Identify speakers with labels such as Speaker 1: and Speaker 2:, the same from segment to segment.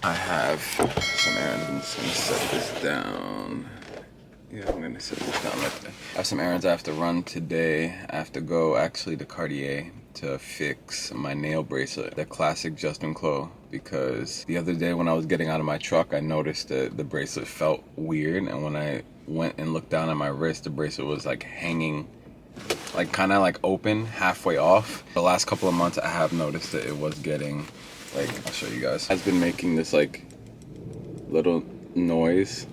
Speaker 1: I have some errands. I'm gonna set this down. Yeah, I'm gonna set this down right there. I have some errands I have to run today. I have to go actually to Cartier to fix my nail bracelet, the classic Juste Clou, because the other day when I was getting out of my truck, I noticed that the bracelet felt weird, and when I went and looked down at my wrist, the bracelet was like hanging, like kind of like open, halfway off. The last couple of months I have noticed that it was getting, like, I'll show you guys. It's been making this like little noise,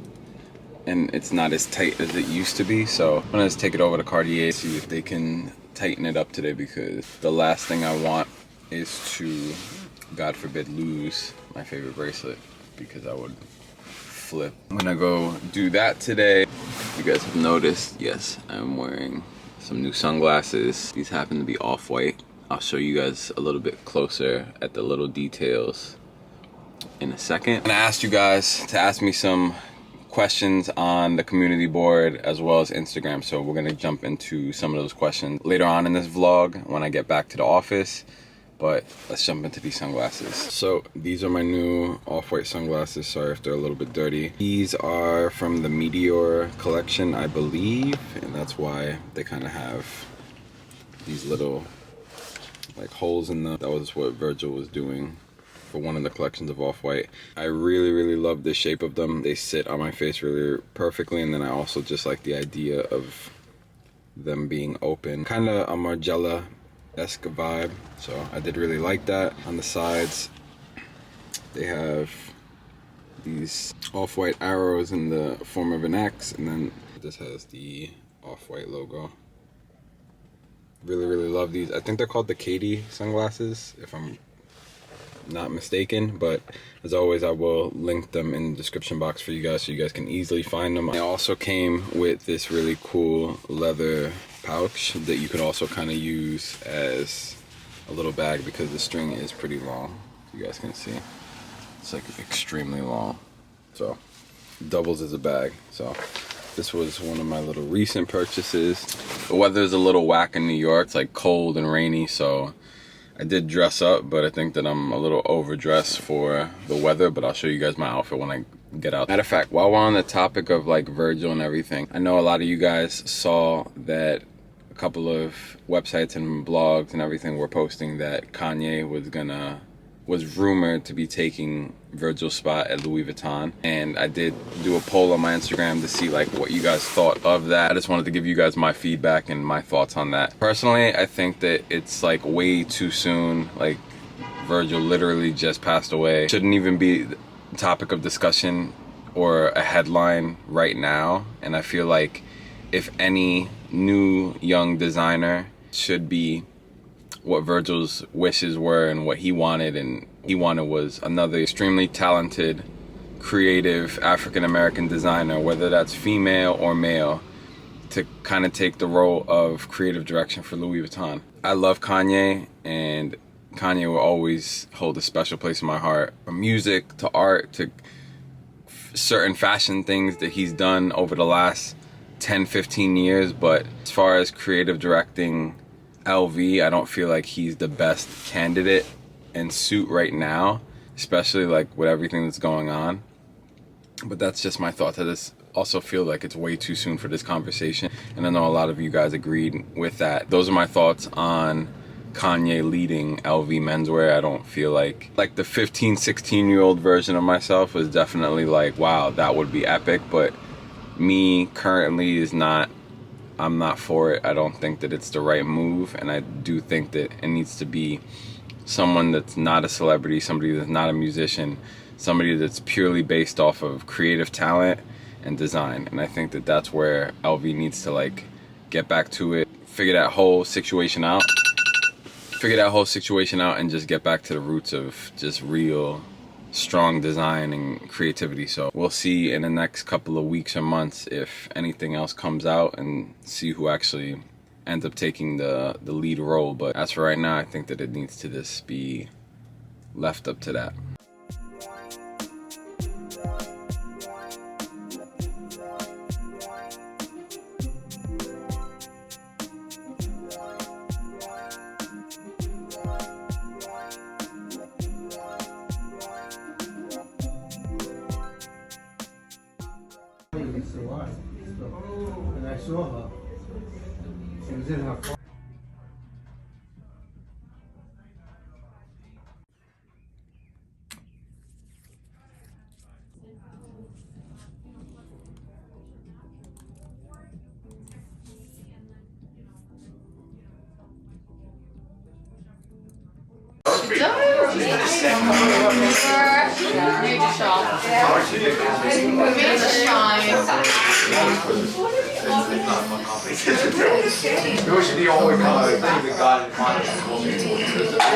Speaker 1: and it's not as tight as it used to be. So I'm gonna just take it over to Cartier, see if they can tighten it up today, because the last thing I want is to, God forbid, lose my favorite bracelet, because I would flip. I'm gonna go do that today. You guys have noticed, yes, I'm wearing some new sunglasses. These happen to be off-white. I'll show you guys a little bit closer at the little details in a second. I'm gonna ask you guys to ask me some questions on the community board as well as Instagram, so we're gonna jump into some of those questions later on in this vlog when I get back to the office. But let's jump into these sunglasses. So these are my new off-white sunglasses. Sorry if they're a little bit dirty. These are from the Meteor collection, I believe, and that's why they kind of have these little like holes in them. That was what Virgil was doing for one of the collections of off-white. I really love the shape of them. They sit on my face really perfectly, and then I also just like the idea of them being open, kind of a Margiela-esque vibe, so I did really like that. On the sides they have these off-white arrows in the form of an X, and then this has the off-white logo. Really love these. I think they're called the Cady sunglasses, if I'm not mistaken, but as always I will link them in the description box for you guys so you guys can easily find them. They also came with this really cool leather pouch that you could also kind of use as a little bag, because the string is pretty long. You guys can see it's like extremely long, so it doubles as a bag. So this was one of my little recent purchases. The weather's a little whack in New York. It's like cold and rainy, so I did dress up, but I think that I'm a little overdressed for the weather, but I'll show you guys my outfit when I get out. Matter of fact, while we're on the topic of like Virgil and everything, I know a lot of you guys saw that a couple of websites and blogs and everything were posting that Kanye was rumored to be taking Virgil's spot at Louis Vuitton, and I did do a poll on my Instagram to see like what you guys thought of that. I just wanted to give you guys my feedback and my thoughts on that. Personally, I think that it's like way too soon. Like, Virgil literally just passed away. Shouldn't even be the topic of discussion or a headline right now, and I feel like if any new young designer should be what Virgil's wishes were and what he wanted, and he wanted was another extremely talented, creative African-American designer, whether that's female or male, to kind of take the role of creative direction for Louis Vuitton. I love Kanye, and Kanye will always hold a special place in my heart. From music to art to certain fashion things that he's done over the last 10-15 years, but as far as creative directing LV, I don't feel like he's the best candidate in suit right now, especially like with everything that's going on. But that's just my thoughts. I just also feel like it's way too soon for this conversation, and I know a lot of you guys agreed with that. Those are my thoughts on Kanye leading LV menswear. I don't feel like the 15-16-year-old version of myself was definitely like, wow, that would be epic, but me currently is not. I'm not for it. I don't think that it's the right move, and I do think that it needs to be someone that's not a celebrity, somebody that's not a musician, somebody that's purely based off of creative talent and design. And I think that that's where LV needs to like get back to it, figure that whole situation out, and just get back to the roots of just real strong design and creativity. So we'll see in the next couple of weeks or months if anything else comes out, and see who actually ends up taking the lead role. But as for right now, I think that it needs to just be left up to that.
Speaker 2: It's a lot. And I saw her. She was in her car.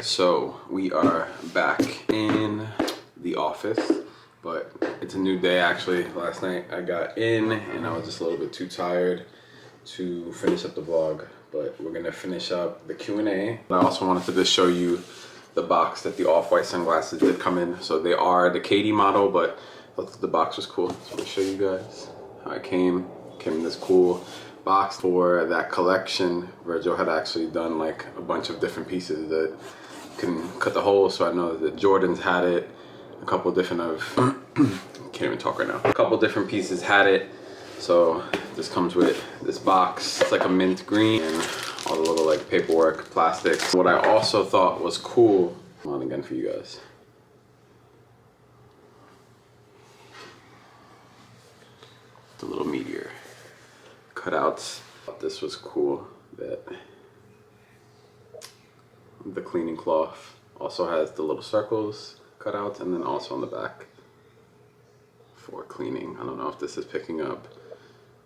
Speaker 1: So we are back in the office, but it's a new day. Actually, last night I got in and I was just a little bit too tired to finish up the vlog, but we're gonna finish up the Q&A. I also wanted to just show you the box that the off-white sunglasses did come in. So they are the Cady model, but I thought the box was cool. So I'll show you guys how it came in this cool box. For that collection, Virgil had actually done like a bunch of different pieces that can cut the hole. So I know that Jordan's had it, a couple different of can't even talk right now, a couple different pieces had it. So this comes with this box. It's like a mint green and all the little like paperwork, plastic. What I also thought was cool, come on again for you guys. The little meteor cutouts. This was cool that the cleaning cloth also has the little circles cutouts, and then also on the back for cleaning. I don't know if this is picking up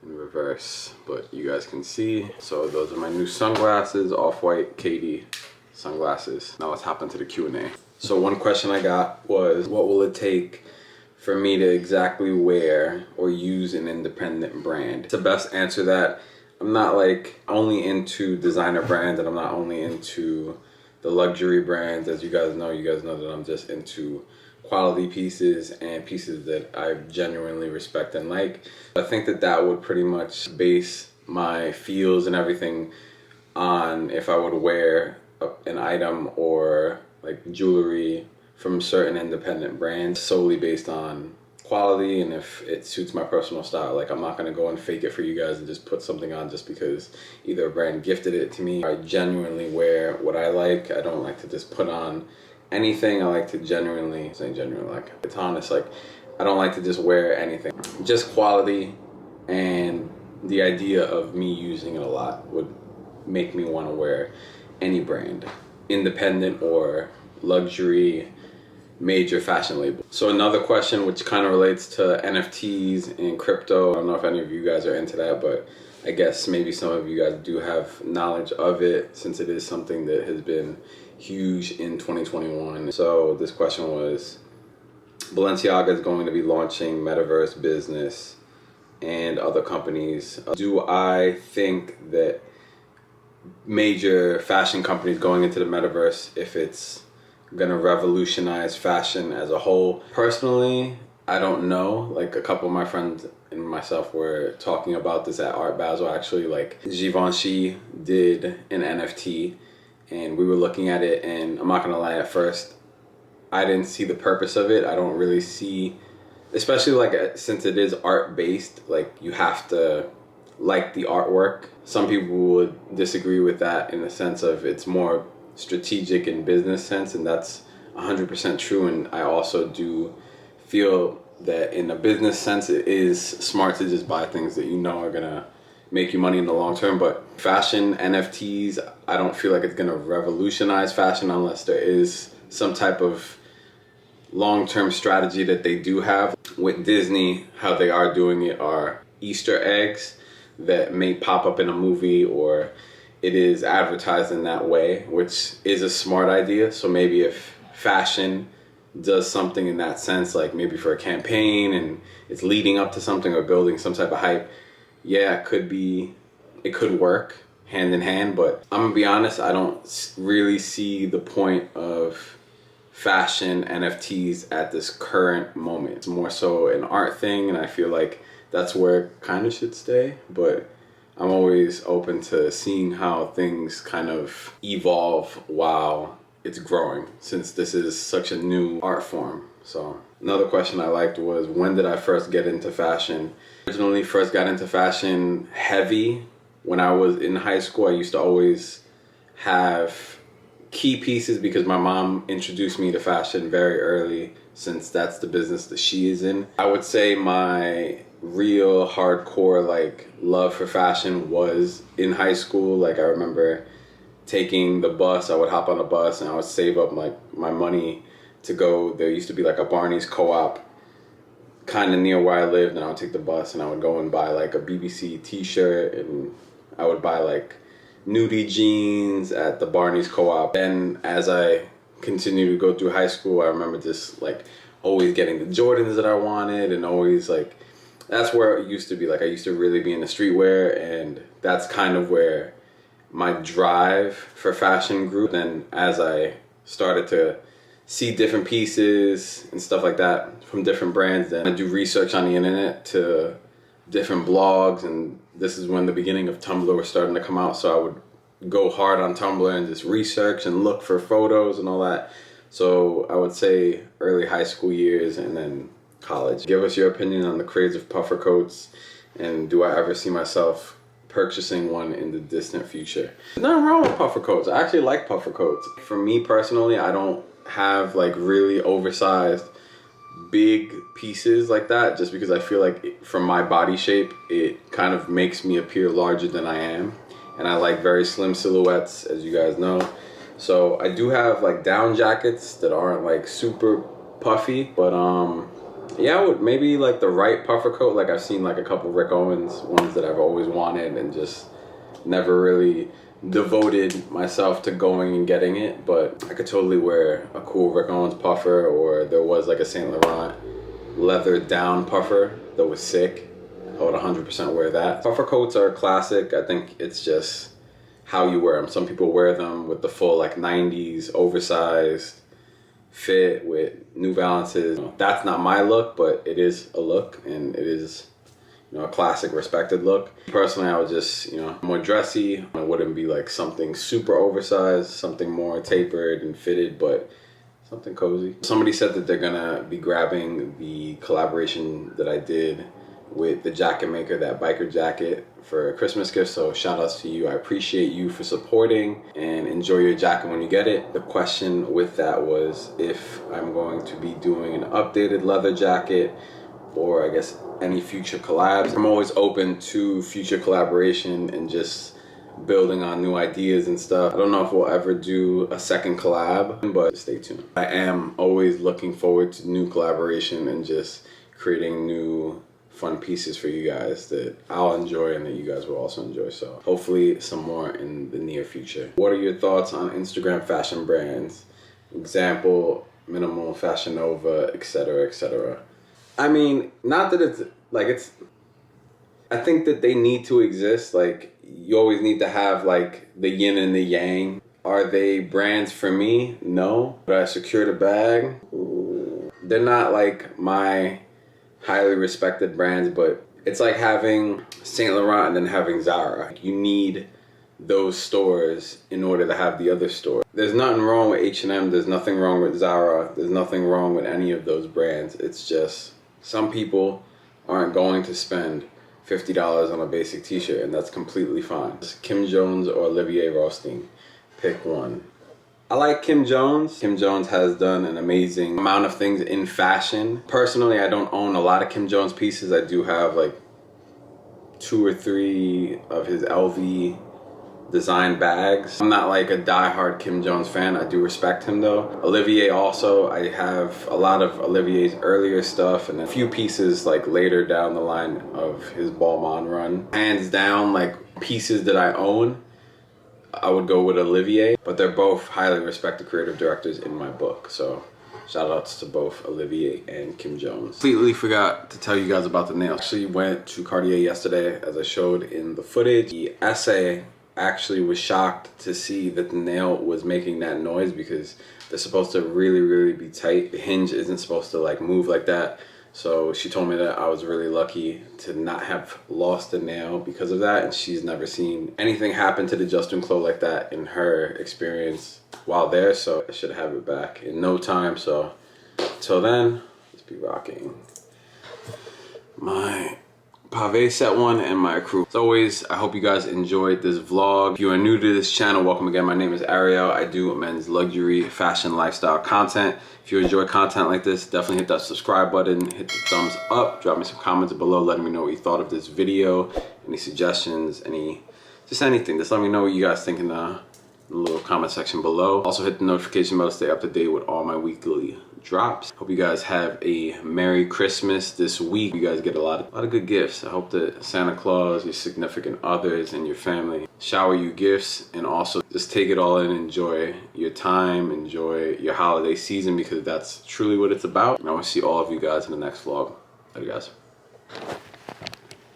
Speaker 1: in reverse, but you guys can see. So those are my new sunglasses, off-white Cady sunglasses. Now let's hop into the Q&A. So one question I got was, what will it take for me to exactly wear or use an independent brand? To best answer that, I'm not like only into designer brands, and I'm not only into the luxury brands. As you guys know that I'm just into quality pieces and pieces that I genuinely respect and like. I think that would pretty much base my feels and everything on if I would wear an item or like jewelry from certain independent brands solely based on quality and if it suits my personal style. Like, I'm not gonna go and fake it for you guys and just put something on just because either a brand gifted it to me. I genuinely wear what I like. I don't like to just put on anything. I like to genuinely, saying genuinely, like it's honest, like I don't like to just wear anything. Just quality and the idea of me using it a lot would make me want to wear any brand, independent or luxury, major fashion label. So another question which kind of relates to NFTs and crypto. I don't know if any of you guys are into that, but I guess maybe some of you guys do have knowledge of it since it is something that has been huge in 2021. So this question was, Balenciaga is going to be launching metaverse business and other companies. Do I think that major fashion companies going into the metaverse, if it's gonna revolutionize fashion as a whole? Personally, I don't know. Like, a couple of my friends and myself were talking about this at Art Basel. Actually, like Givenchy did an NFT and we were looking at it, and I'm not gonna lie, at first I didn't see the purpose of it. I don't really see, especially like since it is art based, like you have to like the artwork. Some people would disagree with that in the sense of it's more strategic in business sense, and that's 100% true. And I also do feel that in a business sense it is smart to just buy things that you know are gonna make you money in the long term. But fashion, NFTs, I don't feel like it's gonna revolutionize fashion unless there is some type of long-term strategy that they do have. With Disney, how they are doing it are Easter eggs that may pop up in a movie, or it is advertised in that way, which is a smart idea. So maybe if fashion does something in that sense, like maybe for a campaign and it's leading up to something or building some type of hype, yeah, it could work hand in hand. But I'm gonna be honest, I don't really see the point of fashion NFTs at this current moment. It's more so an art thing, and I feel like that's where it kind of should stay. But I'm always open to seeing how things kind of evolve while it's growing, since this is such a new art form. So Another question I liked was, when did I first get into fashion? Originally first got into fashion heavy when I was in high school. I used to always have key pieces because my mom introduced me to fashion very early, since that's the business that she is in. I would say my real hardcore like love for fashion was in high school. Like I remember taking the bus. I would hop on the bus and I would save up like my money to go. There used to be like a Barney's co-op kind of near where I lived, and I would take the bus and I would go and buy like a BBC t-shirt, and I would buy like nudie jeans at the Barney's co-op. And as I continued to go through high school, I remember just like always getting the Jordans that I wanted, and always like, that's where it used to be. Like I used to really be into streetwear, and that's kind of where my drive for fashion grew. Then as I started to see different pieces and stuff like that from different brands, then I do research on the internet to different blogs, and this is when the beginning of Tumblr was starting to come out, so I would go hard on Tumblr and just research and look for photos and all that. So I would say early high school years and then college. Give us your opinion on the craze of puffer coats, and do I ever see myself purchasing one in the distant future? There's nothing wrong with puffer coats. I actually like puffer coats. For me personally, I don't have like really oversized big pieces like that, just because I feel like from my body shape it kind of makes me appear larger than I am, and I like very slim silhouettes, as you guys know. So I do have like down jackets that aren't like super puffy, but yeah, I would maybe like the right puffer coat. Like I've seen like a couple Rick Owens ones that I've always wanted and just never really devoted myself to going and getting it, but I could totally wear a cool Rick Owens puffer, or there was like a Saint Laurent leather down puffer that was sick. I would 100% wear that. Puffer coats are a classic. I think it's just how you wear them. Some people wear them with the full like 90s oversized fit with New Balances. That's not my look, but it is a look, and it is, you know, a classic respected look. Personally, I would just, you know, more dressy. It wouldn't be like something super oversized, something more tapered and fitted, but something cozy. Somebody said that they're gonna be grabbing the collaboration that I did with the jacket maker, that biker jacket, for a Christmas gift. So shout outs to you. I appreciate you for supporting, and enjoy your jacket when you get it. The question with that was if I'm going to be doing an updated leather jacket, or I guess any future collabs. I'm always open to future collaboration and just building on new ideas and stuff. I don't know if we'll ever do a second collab, but stay tuned. I am always looking forward to new collaboration and just creating new fun pieces for you guys that I'll enjoy and that you guys will also enjoy. So hopefully some more in the near future. What are your thoughts on Instagram fashion brands? Example, Minimal, Fashion Nova, etc., etc. I mean, not that it's like I think that they need to exist. Like, you always need to have like the yin and the yang. Are they brands for me? No. But I secured a bag. Ooh. They're not like my highly respected brands, but it's like having Saint Laurent and then having Zara. You need those stores in order to have the other store. There's nothing wrong with H&M. There's nothing wrong with Zara. There's nothing wrong with any of those brands. It's just some people aren't going to spend $50 on a basic t-shirt, and that's completely fine. Kim Jones or Olivier Rousteing, pick one. I like Kim Jones. Kim Jones has done an amazing amount of things in fashion. Personally, I don't own a lot of Kim Jones pieces. I do have like 2 or 3 of his LV design bags. I'm not like a diehard Kim Jones fan. I do respect him though. Olivier also, I have a lot of Olivier's earlier stuff and a few pieces like later down the line of his Balmain run. Hands down, like pieces that I own, I would go with Olivier, but they're both highly respected creative directors in my book. So shout outs to both Olivier and Kim Jones. Completely forgot to tell you guys about the nails. Actually went to Cartier yesterday, as I showed in the footage. The essay actually was shocked to see that the nail was making that noise, because they're supposed to really be tight. The hinge isn't supposed to like move like that. So she told me that I was really lucky to not have lost a nail because of that, and she's never seen anything happen to the Juste Clou like that in her experience while there, so I should have it back in no time. So till then, Just be rocking my Pave set one and my Ecrou. As always, I hope you guys enjoyed this vlog. If you are new to this channel, welcome again. My name is Ariel. I do men's luxury, fashion, lifestyle content. If you enjoy content like this, definitely hit that subscribe button, hit the thumbs up, drop me some comments below letting me know what you thought of this video, any suggestions, just anything. Just let me know what you guys think in the little comment section below. Also hit the notification bell to stay up to date with all my weekly drops. Hope you guys have a Merry Christmas this week. You guys get a lot of good gifts. I hope that Santa Claus, your significant others, and your family shower you gifts, and also just take it all in, enjoy your time, enjoy your holiday season, because that's truly what it's about. And I want to see all of you guys in the next vlog. Later, guys.